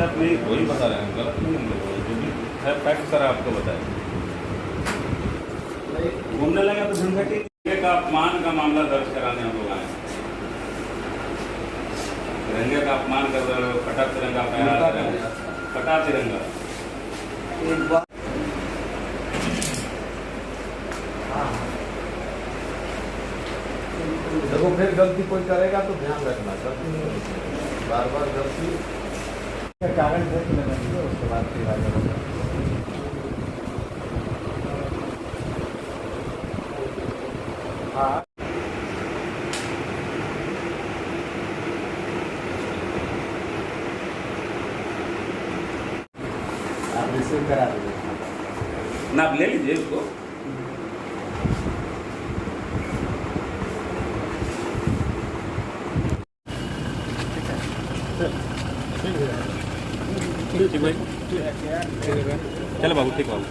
साथ नहीं, वही बता रहे हैं, गलत नहीं हम लोग, जो भी है फैक्ट सर आपको बताए। घूमने लगा तो झंझट का अपमान का मामला दर्ज कराने हम लोग आए। तिरंगे का अपमान कर रहे हो, फटा तिरंगा फहरा रहे हो, फटा तिरंगा। एक बार देखो फिर गलती कोई करेगा तो ध्यान रखना, गलती नहीं होनी चाहिए, बार बार गलती कागज देख लेना चाहिए, उसके बाद फिर आगे बढ़ना। हाँ आप रिसीव करा दीजिए ना, आप ले लीजिए उसको। ठीक भाई, चलो बाबू, ठीक बाबू।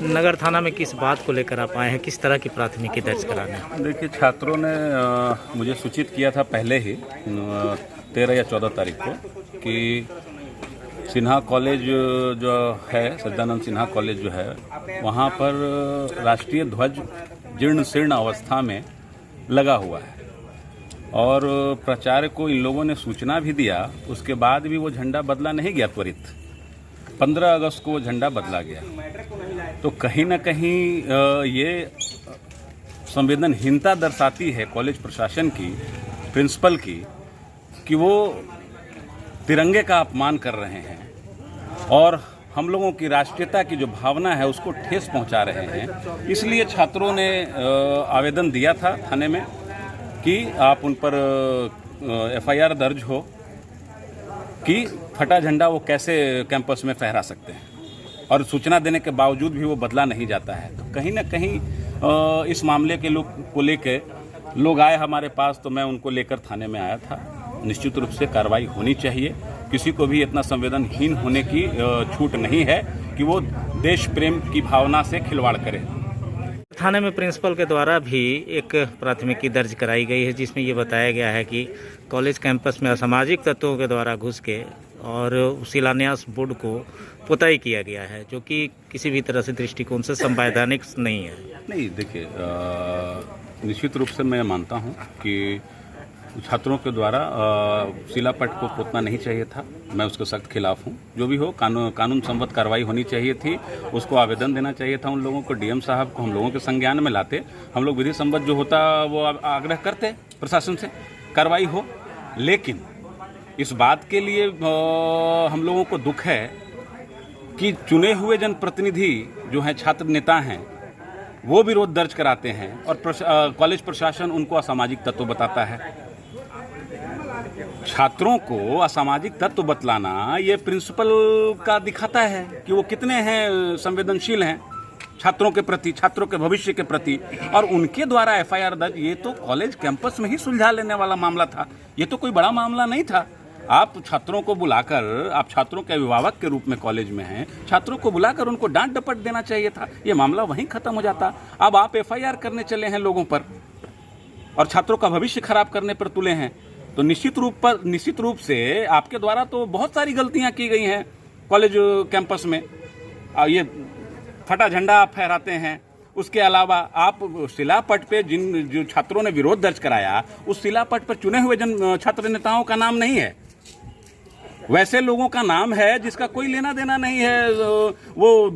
नगर थाना में किस बात को लेकर आप आए हैं, किस तरह की प्राथमिकी दर्ज कराने? देखिए, छात्रों ने मुझे सूचित किया था पहले ही 13 या 14 तारीख को कि सिन्हा कॉलेज जो है, सज्जानंद सिन्हा कॉलेज जो है, वहाँ पर राष्ट्रीय ध्वज जीर्ण शीर्ण अवस्था में लगा हुआ है और प्राचार्य को इन लोगों ने सूचना भी दिया। उसके बाद भी वो झंडा बदला नहीं गया त्वरित। 15 अगस्त को वो झंडा बदला गया। तो कहीं ना कहीं ये संवेदनहीनता दर्शाती है कॉलेज प्रशासन की, प्रिंसिपल की, कि वो तिरंगे का अपमान कर रहे हैं और हम लोगों की राष्ट्रीयता की जो भावना है उसको ठेस पहुंचा रहे हैं। इसलिए छात्रों ने आवेदन दिया था थाने में कि आप उन पर FIR दर्ज हो कि फटा झंडा वो कैसे कैंपस में फहरा सकते हैं, और सूचना देने के बावजूद भी वो बदला नहीं जाता है। तो कहीं ना कहीं इस मामले के को लेकर लोग आए हमारे पास, तो मैं उनको लेकर थाने में आया था। निश्चित रूप से कार्रवाई होनी चाहिए। किसी को भी इतना संवेदनहीन होने की छूट नहीं है कि वो देश प्रेम की भावना से खिलवाड़ करे। थाने में प्रिंसिपल के द्वारा भी एक प्राथमिकी दर्ज कराई गई है, जिसमें ये बताया गया है कि कॉलेज कैंपस में असामाजिक तत्वों के द्वारा घुस के और शिलान्यास बोर्ड को पुताई किया गया है, जो कि किसी भी तरह से दृष्टिकोण से संवैधानिक नहीं है। नहीं, देखिए, निश्चित रूप से मैं मानता हूँ कि छात्रों के द्वारा शिलापट को पोतना नहीं चाहिए था। मैं उसके सख्त खिलाफ हूँ। जो भी हो, कानून संबद्ध कार्रवाई होनी चाहिए थी। उसको आवेदन देना चाहिए था उन लोगों को, DM साहब को हम लोगों के संज्ञान में लाते। हम लोग विधि संबद्ध जो होता वो आग्रह करते प्रशासन से कार्रवाई हो। लेकिन इस बात के लिए हम लोगों को दुख है कि चुने हुए जनप्रतिनिधि जो हैं, छात्र नेता हैं, वो विरोध दर्ज कराते हैं और कॉलेज प्रशासन उनको असामाजिक तत्व बताता है। छात्रों को असामाजिक तत्व बतलाना ये प्रिंसिपल का दिखाता है कि वो कितने हैं संवेदनशील हैं छात्रों के प्रति, छात्रों के भविष्य के प्रति। और उनके द्वारा FIR दर्ज, ये तो कॉलेज कैंपस में ही सुलझा लेने वाला मामला था। ये तो कोई बड़ा मामला नहीं था। आप छात्रों को बुलाकर, आप छात्रों के अभिभावक के रूप में कॉलेज में हैं, छात्रों को बुलाकर उनको डांट डपट देना चाहिए था। ये मामला वहीं खत्म हो जाता। अब आप FIR करने चले हैं लोगों पर और छात्रों का भविष्य खराब करने पर तुले हैं। तो निश्चित रूप से आपके द्वारा तो बहुत सारी गलतियां की गई हैं कॉलेज कैंपस में। ये फटा झंडा आप फहराते हैं, उसके अलावा आप शिलापट पे जो छात्रों ने विरोध दर्ज कराया, उस शिलापट पर चुने हुए छात्र नेताओं का नाम नहीं है। वैसे लोगों का नाम है जिसका कोई लेना देना नहीं है। वो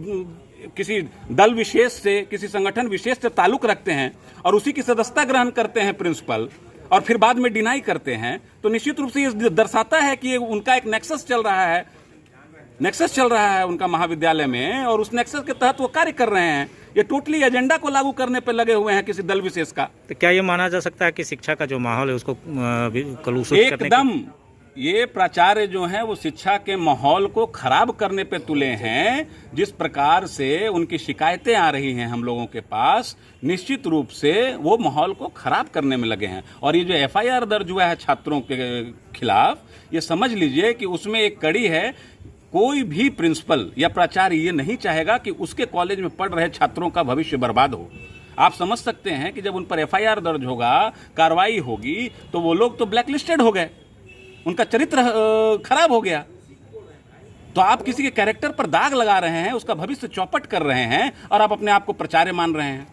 किसी दल विशेष से, किसी संगठन विशेष से ताल्लुक रखते हैं और उसी की सदस्यता ग्रहण करते हैं प्रिंसिपल, और फिर बाद में डिनाई करते हैं। तो निश्चित रूप से ये दर्शाता है कि उनका एक नेक्सस चल रहा है उनका महाविद्यालय में, और उस नेक्सस के तहत वो कार्य कर रहे हैं। ये टोटली एजेंडा को लागू करने पर लगे हुए हैं किसी दल विशेष का। तो क्या ये माना जा सकता है कि शिक्षा का जो माहौल है उसको कलुषित करने एकदम ये प्राचार्य जो हैं वो शिक्षा के माहौल को खराब करने पे तुले हैं। जिस प्रकार से उनकी शिकायतें आ रही हैं हम लोगों के पास, निश्चित रूप से वो माहौल को खराब करने में लगे हैं। और ये जो FIR दर्ज हुआ है छात्रों के खिलाफ, ये समझ लीजिए कि उसमें एक कड़ी है। कोई भी प्रिंसिपल या प्राचार्य ये नहीं चाहेगा कि उसके कॉलेज में पढ़ रहे छात्रों का भविष्य बर्बाद हो। आप समझ सकते हैं कि जब उन पर एफआईआर दर्ज होगा, कार्रवाई होगी, तो वो लोग तो ब्लैकलिस्टेड हो गए, उनका चरित्र खराब हो गया। तो आप किसी के कैरेक्टर पर दाग लगा रहे हैं, उसका भविष्य चौपट कर रहे हैं और आप अपने आप को प्रचार्य मान रहे हैं।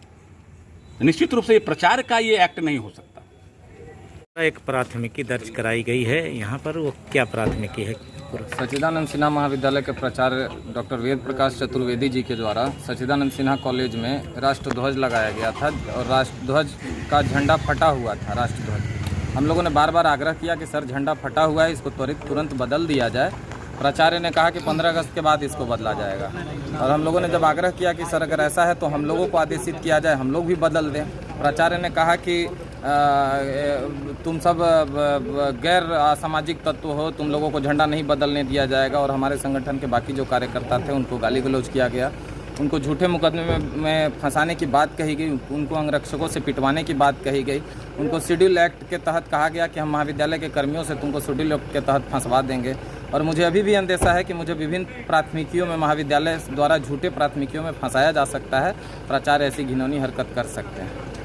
निश्चित रूप से ये प्रचार का ये एक्ट नहीं हो सकता। एक प्राथमिकी दर्ज कराई गई है यहाँ पर, वो क्या प्राथमिकी है? सच्चिदानंद सिन्हा महाविद्यालय के प्राचार्य डॉक्टर वेद प्रकाश चतुर्वेदी जी के द्वारा सच्चिदानंद सिन्हा कॉलेज में राष्ट्रध्वज लगाया गया था और राष्ट्रध्वज का झंडा फटा हुआ था। राष्ट्रध्वज हम लोगों ने बार बार आग्रह किया कि सर झंडा फटा हुआ है, इसको तुरंत बदल दिया जाए। प्राचार्य ने कहा कि 15 अगस्त के बाद इसको बदला जाएगा और हम लोगों ने जब आग्रह किया कि सर अगर ऐसा है तो हम लोगों को आदेशित किया जाए, हम लोग भी बदल दें। प्राचार्य ने कहा कि तुम सब गैर असामाजिक तत्व हो, तुम लोगों को झंडा नहीं बदलने दिया जाएगा। और हमारे संगठन के बाकी जो कार्यकर्ता थे उनको गाली गलौज किया गया, उनको झूठे मुकदमे में फंसाने की बात कही गई, उनको अंगरक्षकों से पिटवाने की बात कही गई, उनको शेड्यूल एक्ट के तहत कहा गया कि हम महाविद्यालय के कर्मियों से तुमको शेड्यूल एक्ट के तहत फंसवा देंगे। और मुझे अभी भी अंदेशा है कि मुझे विभिन्न प्राथमिकियों में महाविद्यालय द्वारा झूठे प्राथमिकियों में फंसाया जा सकता है। प्राचार्य ऐसी घिनौनी हरकत कर सकते हैं।